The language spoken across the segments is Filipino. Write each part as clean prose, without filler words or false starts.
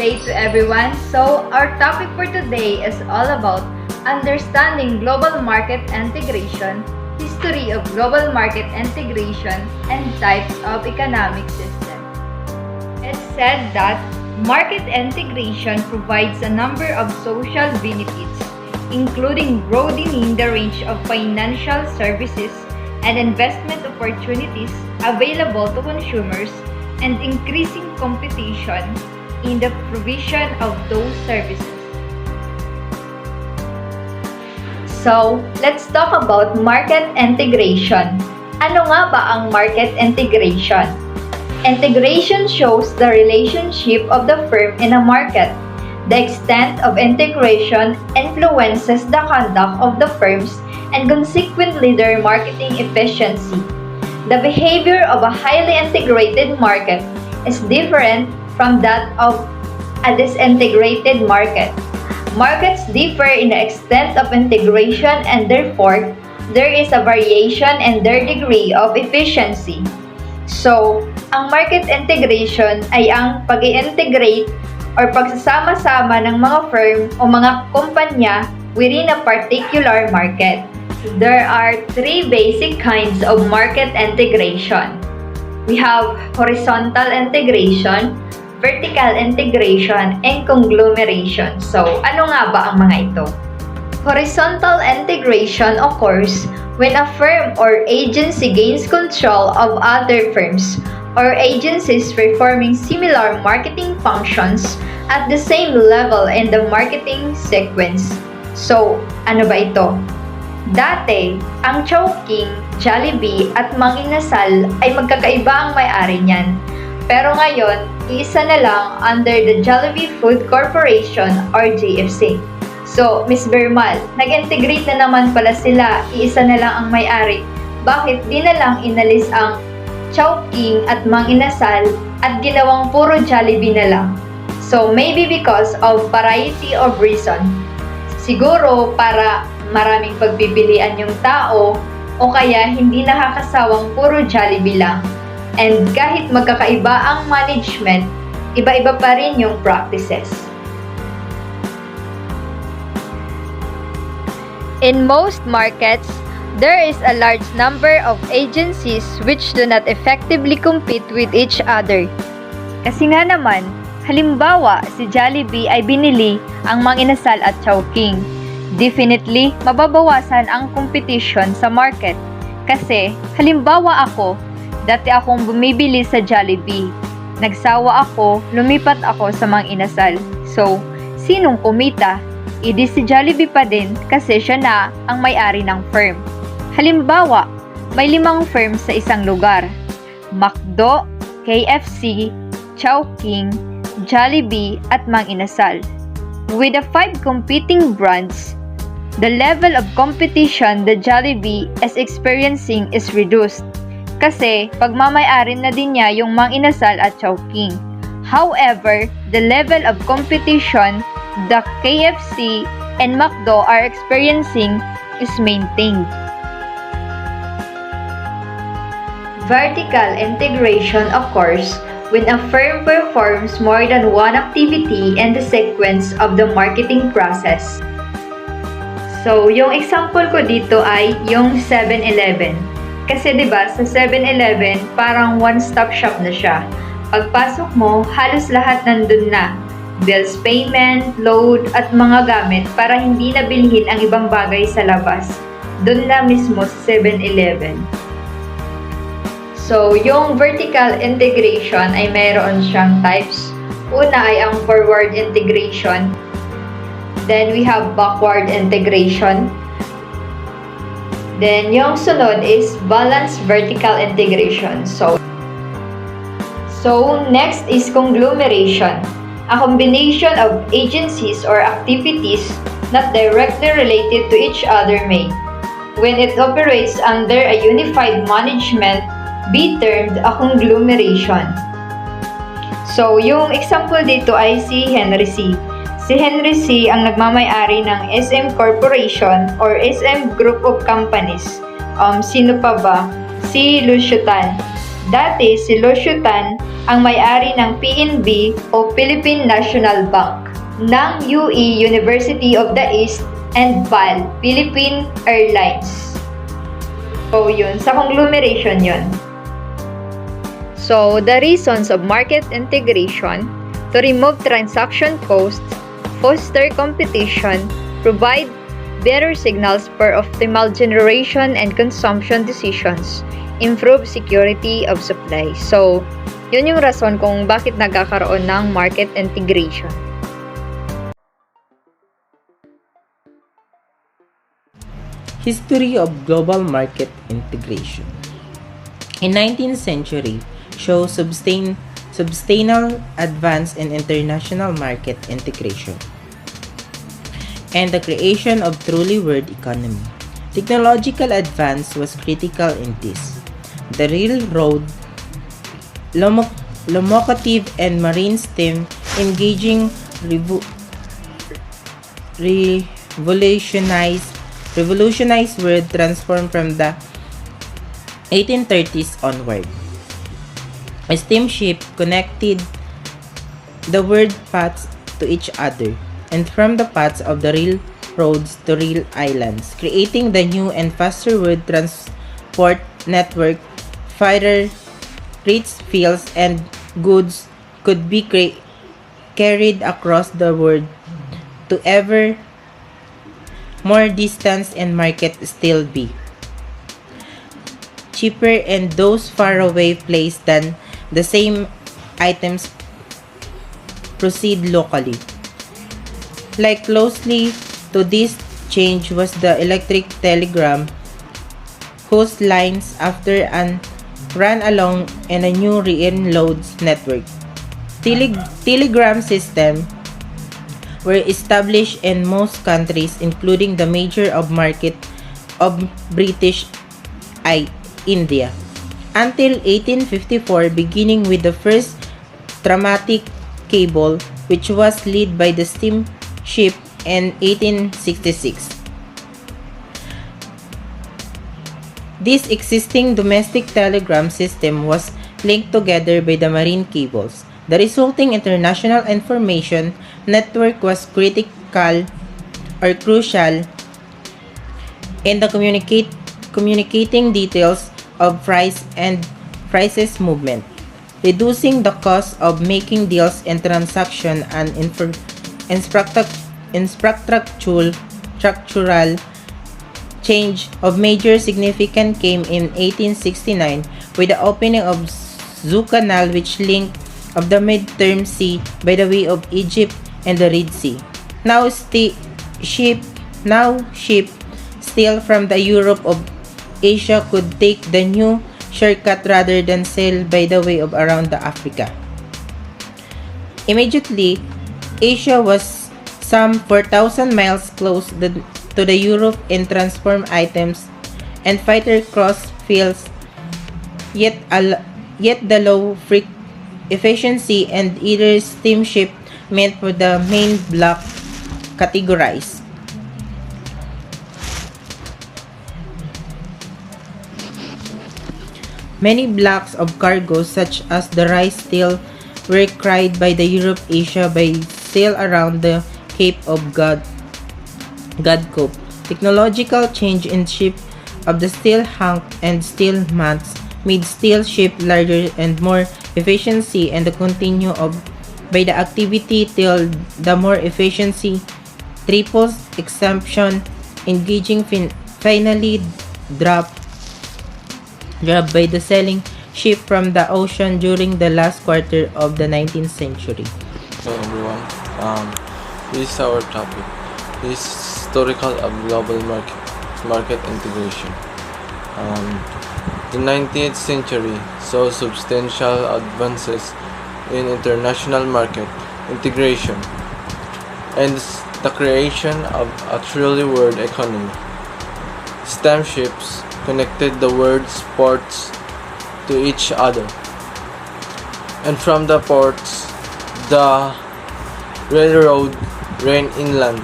day to everyone. So, our topic for today is all about understanding global market integration, history of global market integration, and types of economic systems. It's said that market integration provides a number of social benefits, including broadening the range of financial services and investment opportunities available to consumers and increasing competition in the provision of those services. So, let's talk about market integration. Ano nga ba ang market integration? Integration shows the relationship of the firm in a market. The extent of integration influences the conduct of the firms and consequently their marketing efficiency. The behavior of a highly integrated market is different from that of a disintegrated market. Markets differ in the extent of integration and therefore, there is a variation in their degree of efficiency. So, ang market integration ay ang pag-i-integrate or pagsasama-sama ng mga firm o mga kumpanya within a particular market. There are three basic kinds of market integration. We have horizontal integration, vertical integration, and conglomeration. So, ano nga ba ang mga ito? Horizontal integration occurs when a firm or agency gains control of other firms or agencies performing similar marketing functions at the same level in the marketing sequence. So, ano ba ito? Dati, ang Chowking, Jollibee at Mang Inasal ay magkakaiba ang may-ari niyan. Pero ngayon, iisa na lang under the Jollibee Food Corporation or JFC. So, Ms. Bermal, nag-integrate na naman pala sila, iisa na lang ang may-ari. Bakit di na lang inalis ang Chowking at Mang Inasal at ginawang puro Jollibee na lang? So, maybe because of variety of reason. Siguro para maraming pagpipilian yung tao o kaya hindi nakakasawang puro Jollibee lang. And kahit magkakaiba ang management, iba-iba pa rin yung practices. In most markets, there is a large number of agencies which do not effectively compete with each other. Kasi nga naman, halimbawa si Jollibee ay binili ang Mang Inasal at Chowking. Definitely, mababawasan ang competition sa market. Kasi, halimbawa ako, dati akong bumibili sa Jollibee. Nagsawa ako, lumipat ako sa Mang Inasal. So, sinong kumita? Idi si Jollibee pa din kasi siya na ang may-ari ng firm. Halimbawa, may 5 firm sa isang lugar. McDo, KFC, Chowking, Jollibee at Mang Inasal. With the 5 competing brands, the level of competition the Jollibee is experiencing is reduced. Kasi pagmamay-ari na din niya yung Mang Inasal at Chowking. However, the level of competition the KFC and McDo are experiencing is maintained. Vertical integration occurs when a firm performs more than one activity in the sequence of the marketing process. So, yung example ko dito ay yung 7-Eleven. Kasi 'di ba sa 7-Eleven, parang one-stop shop na siya. Pagpasok mo, halos lahat nandun na. Bills payment, load, at mga gamit para hindi na bilhin ang ibang bagay sa labas. Doon na mismo sa 7-Eleven. So, yung vertical integration ay mayroon siyang types. Una ay ang forward integration. Then, we have backward integration. Then, yung sunod is balanced vertical integration. So, next is conglomeration. A combination of agencies or activities not directly related to each other may, when it operates under a unified management, be termed a conglomeration. So, yung example dito ay si Henry C. Si Henry C. ang nagmamay-ari ng SM Corporation or SM Group of Companies. Sino pa ba? Si Lucio Tan. Dati si Lucio Tan ang may-ari ng PNB o Philippine National Bank, ng UE University of the East and PAL, Philippine Airlines. So yun, sa conglomeration yun. So the reasons of market integration: to remove transaction costs, foster competition, provide better signals for optimal generation and consumption decisions, improve security of supply. So, yun yung rason kung bakit nagkakaroon ng market integration. History of global market integration. In 19th century, shows substantial advance in international market integration and the creation of truly world economy. Technological advance was critical in this. The railroad, locomotive, and marine steam engaging revolutionized world transformed from the 1830s onward. A steamship connected the world paths to each other, and from the paths of the railroads to rail islands, creating the new and faster world transport network. Freighter rates, fields, and goods could be carried across the world to ever more distance, and market still be cheaper and those far away place than the same items proceed locally. Like closely to this change was the electric telegram, whose lines after and ran along in a new railroads network. Telegram system were established in most countries, including the major of market of British India, until 1854, beginning with the first dramatic cable, which was led by the steamship in 1866. This existing domestic telegram system was linked together by the marine cables. The resulting international information network was crucial in the communicating details of price and prices movement, reducing the cost of making deals and transaction and structural change of major significance came in 1869 with the opening of Suez Canal, which linked of the Mediterranean Sea by the way of Egypt and the Red Sea. Now ship steel from the Europe of Asia could take the new shortcut rather than sail by the way of around the Africa. Immediately, Asia was some 4,000 miles close to the Europe and transform items and fighter cross fields, yet the low efficiency and either steamship meant for the main block categorized. Many blocks of cargo, such as the rice steel, were carried by the Europe-Asia by sail around the Cape of God Cope. Technological change in ship of the steel hunk and steel mats made steel ship larger and more efficiency, and the continue of by the activity till the more efficiency triples exemption engaging finally dropped by the sailing ship from the ocean during the last quarter of the 19th century. Hey everyone, this is our topic. This is historical of global market integration. The 19th century saw substantial advances in international market integration and the creation of a truly world economy. Steamships connected the world's ports to each other, and from the ports, the railroad ran inland,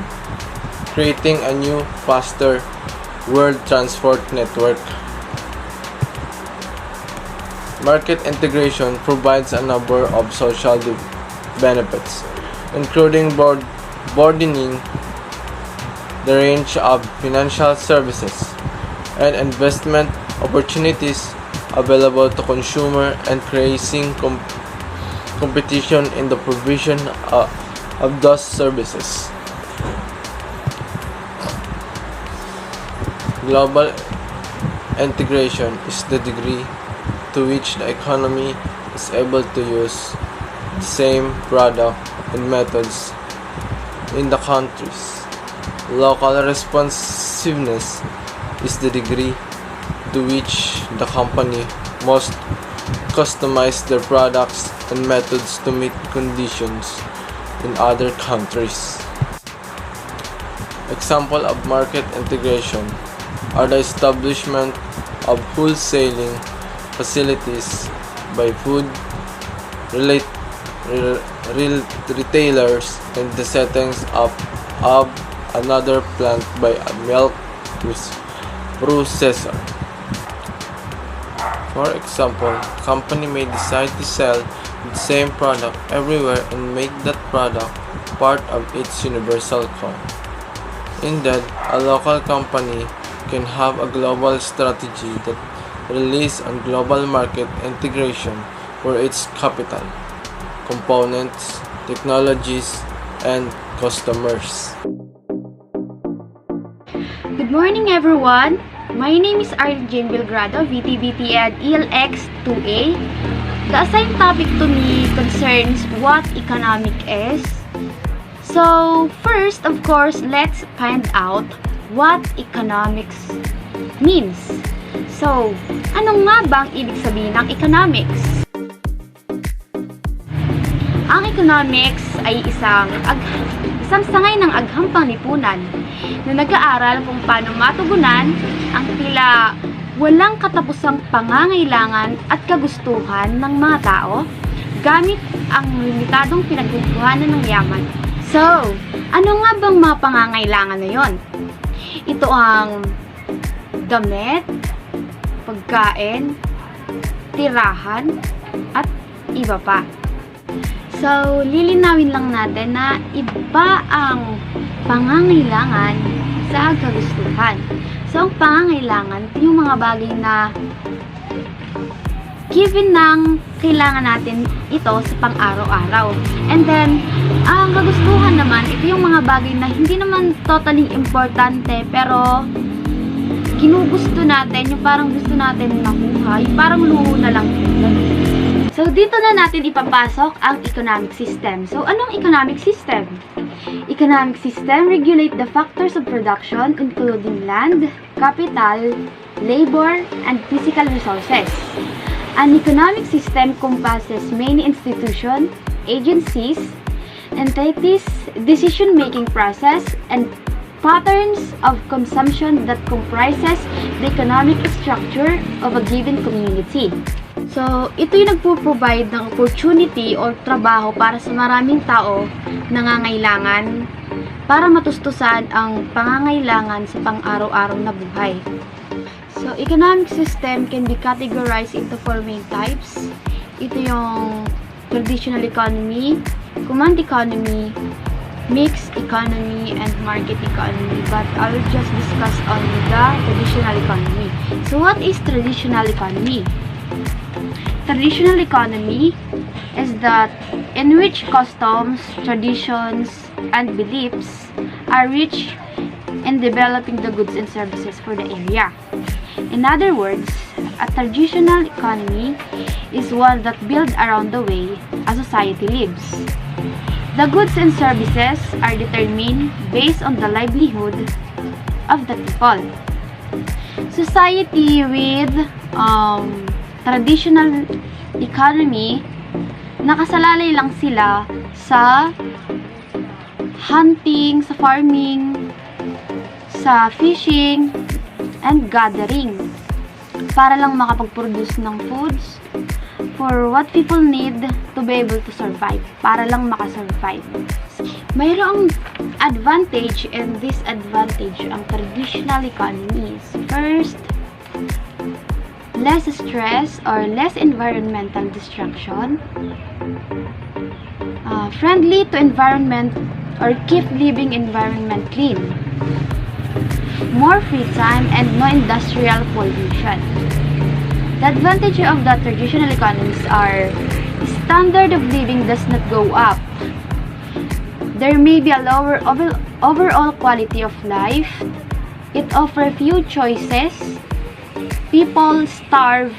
creating a new, faster world transport network. Market integration provides a number of social benefits, including broadening the range of financial services and investment opportunities available to consumers and creating competition in the provision of those services. Global integration is the degree to which the economy is able to use the same product and methods in the countries. Local responsiveness is the degree to which the company must customize their products and methods to meet conditions in other countries. Example of market integration are the establishment of wholesaling facilities by food retailers and the settings of another plant by a milk processor. For example, a company may decide to sell the same product everywhere and make that product part of its universal core. Indeed, a local company can have a global strategy that relies on global market integration for its capital, components, technologies, and customers. Good morning, everyone. My name is Arlene Jane Belgrado, VTBT and ELX 2A. The assigned topic to me concerns what economic is. So, first, of course, let's find out what economics means. So, ano nga bang ibig sabihin ng economics? Ang economics ay isang sangay ng agham panglipunan na nag-aaral kung paano matugunan ang tila walang katapusang pangangailangan at kagustuhan ng mga tao gamit ang limitadong pinagkukuhanan ng yaman. So, ano nga bang mga pangangailangan na yon? Ito ang damit, pagkain, tirahan, at iba pa. So, lilinawin lang natin na iba ang pangangailangan sa kagustuhan. So, ang pangangailangan, ito yung mga bagay na given ng kailangan natin ito sa pang-araw-araw. And then, ang kagustuhan naman, ito yung mga bagay na hindi naman totally importante, pero ginugusto natin, yung parang gusto natin makuha, yung parang luho na lang. So, dito na natin ipapasok ang economic system. So, anong economic system? Economic system regulate the factors of production including land, capital, labor, and physical resources. An economic system compasses many institutions, agencies, entities, decision-making process, and patterns of consumption that comprises the economic structure of a given community. So, ito yung nagpo-provide ng opportunity or trabaho para sa maraming tao nangangailangan para matustusan ang pangangailangan sa pang-araw-araw na buhay. So, economic system can be categorized into four main types. Ito yung traditional economy, command economy, mixed economy, and market economy. But I will just discuss only the traditional economy. So, what is traditional economy? Traditional economy is that in which customs, traditions, and beliefs are rich in developing the goods and services for the area. In other words, a traditional economy is one that builds around the way a society lives. The goods and services are determined based on the livelihood of the people. Society with traditional economy, nakasalalay lang sila sa hunting, sa farming, sa fishing, and gathering para lang makapag-produce ng foods for what people need to be able to survive, para lang makasurvive. Mayroong advantage and disadvantage ang traditional economies. First, less stress or less environmental destruction, friendly to environment or keep living environment clean, more free time and no industrial pollution. The advantage of the traditional economies are standard of living does not go up. There may be a lower overall quality of life. It offers few choices. People starve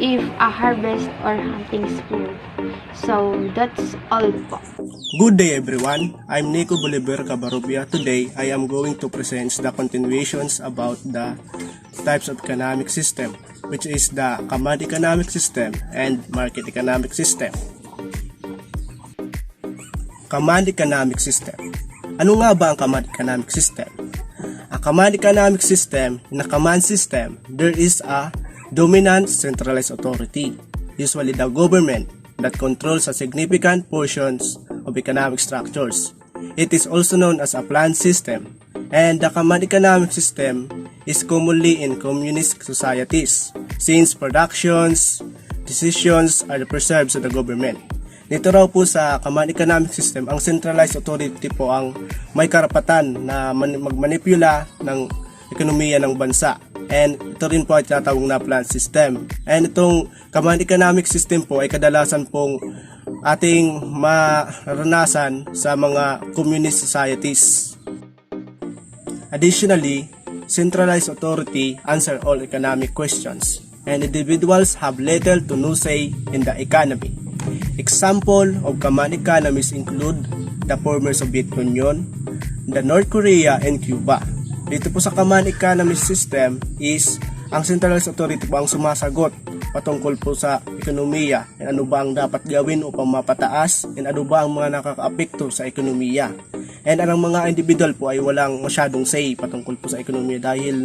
if a harvest or hunting is poor. So that's all po. Good day everyone, I'm Nico Bolivar Cabarrubia. Today, I am going to present the continuations about the types of economic system, which is the command economic system and market economic system. Command economic system. Ano nga ba ang command economic system? A command economic system, in a command system, there is a dominant centralized authority, usually the government, that controls a significant portions of economic structures. It is also known as a planned system, and the command economic system is commonly in communist societies, since productions, decisions are preserved sa the government. Dito raw po sa command economic system, ang centralized authority po ang may karapatan na magmanipula ng ekonomiya ng bansa. And ito rin po ay tinatawag na planned system. And itong command economic system po ay kadalasan pong ating maranasan sa mga communist societies. Additionally, centralized authority answer all economic questions, and individuals have little to no say in the economy. Example of command economies include the former Soviet Union, the North Korea, and Cuba. Dito po sa command economy system is ang centralized authority po ang sumasagot patungkol po sa ekonomiya, and ano ba ang dapat gawin upang mapataas, and ano ba ang mga nakakaapekto sa ekonomiya. And ang mga individual po ay walang masyadong say patungkol po sa ekonomiya dahil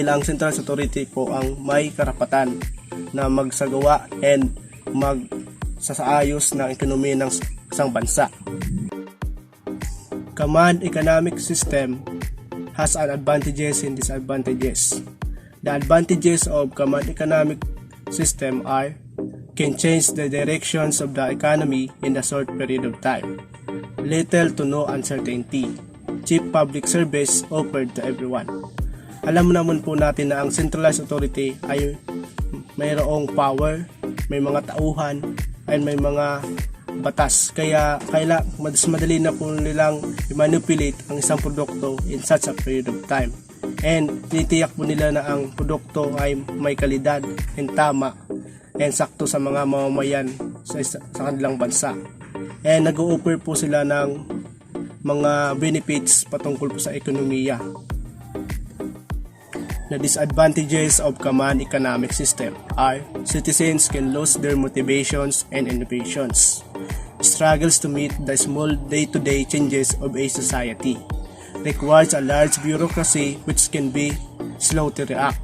ang centralized authority po ang may karapatan na magsagawa and magsasaayos ng ekonomiya ng isang bansa. Command economic system has advantages and disadvantages. The advantages of command economic system are can change the directions of the economy in a short period of time. Little to no uncertainty. Cheap public service offered to everyone. Alam naman po natin na ang centralized authority ay mayroong power, may mga tauhan, and may mga batas. Kaya mas madali na po nilang i-manipulate ang isang produkto in such a period of time. And titiyak po nila na ang produkto ay may kalidad and tama and sakto sa mga mamamayan sa kanilang bansa. And nag-o-offer po sila ng mga benefits patungkol po sa ekonomiya. The disadvantages of command economic system are citizens can lose their motivations and innovations, struggles to meet the small day-to-day changes of a society, requires a large bureaucracy which can be slow to react.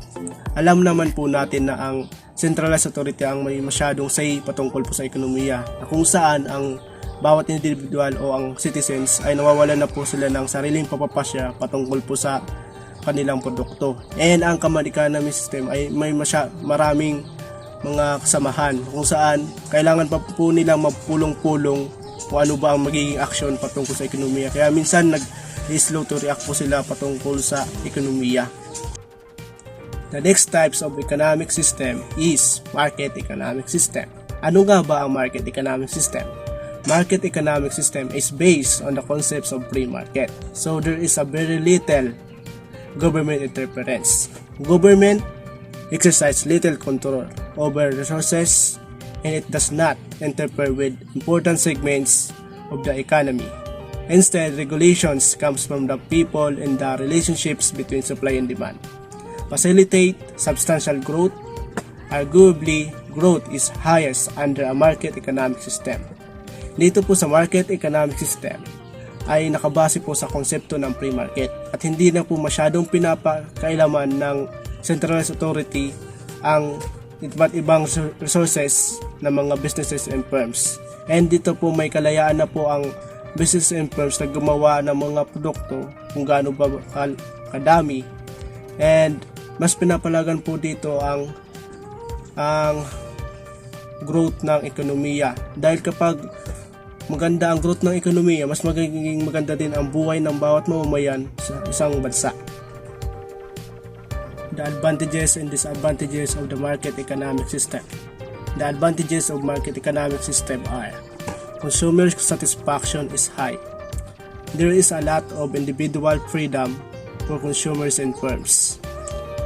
Alam naman po natin na ang centralized authority ang may masyadong say patungkol po sa ekonomiya, na kung saan ang bawat individual o ang citizens ay nawawalan na po sila ng sariling papapasya patungkol po sa kanilang produkto. And ang command economy system ay may maraming mga kasamahan kung saan kailangan pa po nilang magpulong-pulong kung ano ba ang magiging aksyon patungkol sa ekonomiya. Kaya minsan nag-slow to react po sila patungkol sa ekonomiya. The next types of economic system is market economic system. Ano nga ba ang market economic system? Market economic system is based on the concepts of free market. So there is a very little government interference. Government exercises little control over resources, and it does not interfere with important segments of the economy. Instead, regulations comes from the people and the relationships between supply and demand. Facilitate substantial growth. Arguably, growth is highest under a market economic system. Dito po sa market economic system ay nakabase po sa konsepto ng free market at hindi na po masyadong pinapakailaman ng centralized authority ang iba't ibang resources ng mga businesses and firms. And dito po may kalayaan na po ang business and firms na gumawa ng mga produkto kung gaano ba kadami, and mas pinapalagan po dito ang ang growth ng ekonomiya. Dahil kapag maganda ang growth ng ekonomiya, mas magiging maganda din ang buhay ng bawat mamamayan sa isang bansa. The advantages and disadvantages of the market economic system. The advantages of market economic system are: consumer satisfaction is high. There is a lot of individual freedom for consumers and firms,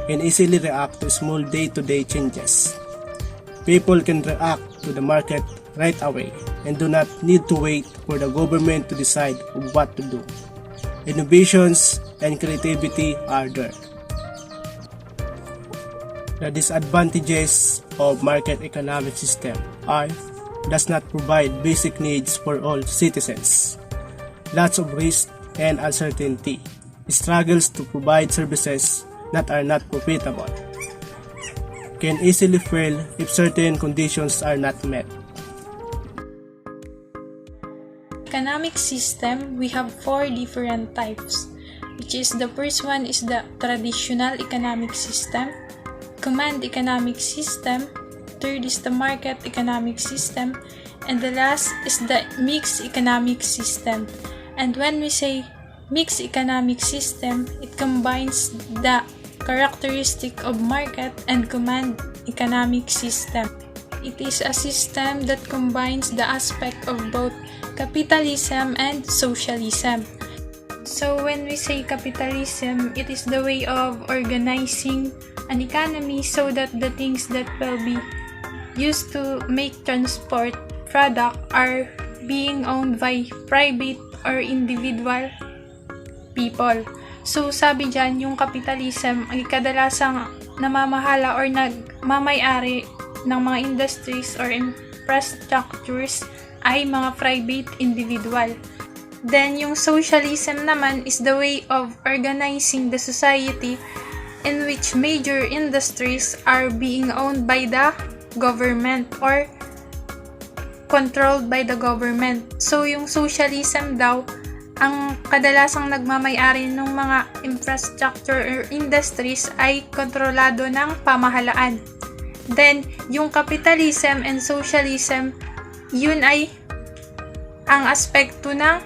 can easily react to small day-to-day changes. People can react to the market right away and do not need to wait for the government to decide what to do. Innovations and creativity are there. The disadvantages of market economic system are: does not provide basic needs for all citizens. Lots of risk and uncertainty. Struggles to provide services that are not profitable. Can easily fail if certain conditions are not met. Economic system, we have 4 different types, which is the first one is the traditional economic system, command economic system, third is the market economic system, and the last is the mixed economic system. And when we say mixed economic system, it combines the characteristic of market and command economic system. It is a system that combines the aspect of both capitalism and socialism. So when we say capitalism, it is the way of organizing an economy so that the things that will be used to make transport product are being owned by private or individual people. So sabi dyan, yung capitalism ay kadalasang namamahala or nagmamayari ng mga industries or infrastructures ay mga private individual. Then, yung socialism naman is the way of organizing the society in which major industries are being owned by the government or controlled by the government. So, yung socialism daw, ang kadalasang nagmamayari ng mga infrastructure or industries ay kontrolado ng pamahalaan. Then, yung capitalism and socialism, yun ay ang aspekto ng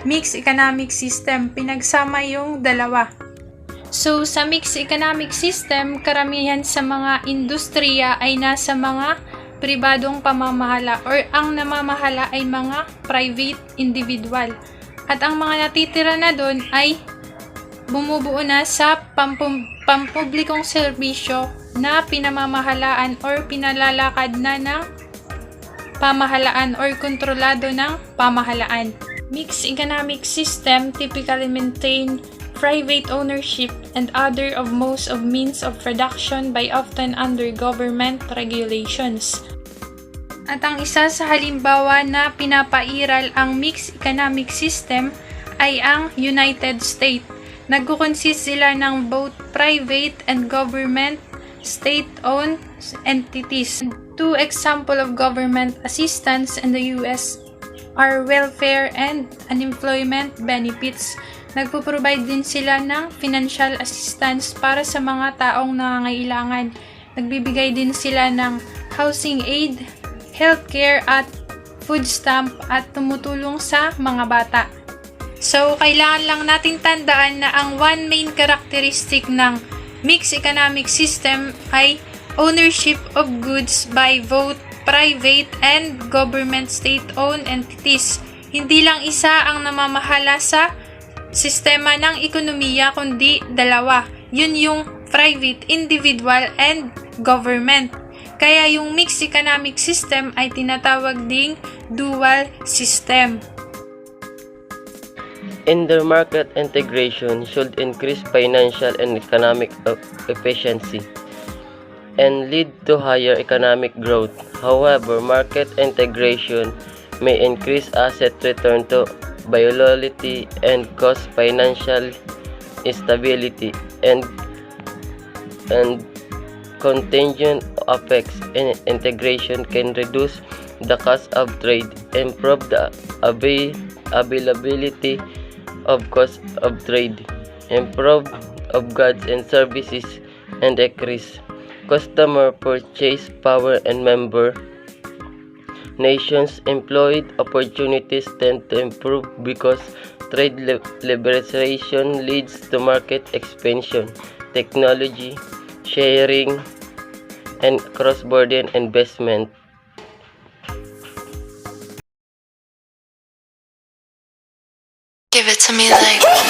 mixed economic system. Pinagsama yung dalawa. So, sa mixed economic system, karamihan sa mga industriya ay nasa mga pribadong pamamahala or ang namamahala ay mga private individual. At ang mga natitira na doon ay bumubuo na sa pampublikong serbisyo na pinamamahalaan or pinalalakad na ng pamahalaan or kontrolado ng pamahalaan. Mixed economic system typically maintain private ownership and other of most of means of production by often under government regulations. At ang isa sa halimbawa na pinapairal ang mixed economic system ay ang United States. Nagkukonsist sila ng both private and government state-owned entities. 2 example of government assistance in the US are welfare and unemployment benefits. Nagpo-provide din sila ng financial assistance para sa mga taong nangangailangan. Nagbibigay din sila ng housing aid, healthcare at food stamp at tumutulong sa mga bata. So, kailangan lang nating tandaan na ang one main characteristic ng mixed economic system ay ownership of goods by both private and government state-owned entities. Hindi lang isa ang namamahala sa sistema ng ekonomiya kundi dalawa. Yun yung private, individual, and government. Kaya yung mixed economic system ay tinatawag ding dual system. Intermarket integration should increase financial and economic efficiency and lead to higher economic growth. However, market integration may increase asset return to volatility and cause financial instability and contingent effects. Integration can reduce the cost of trade, improve the availability of cost of trade, improve of goods and services, and increase customer purchase power, and member nations' employed opportunities tend to improve because trade liberalization leads to market expansion, technology sharing, and cross-border investment. Give it to me like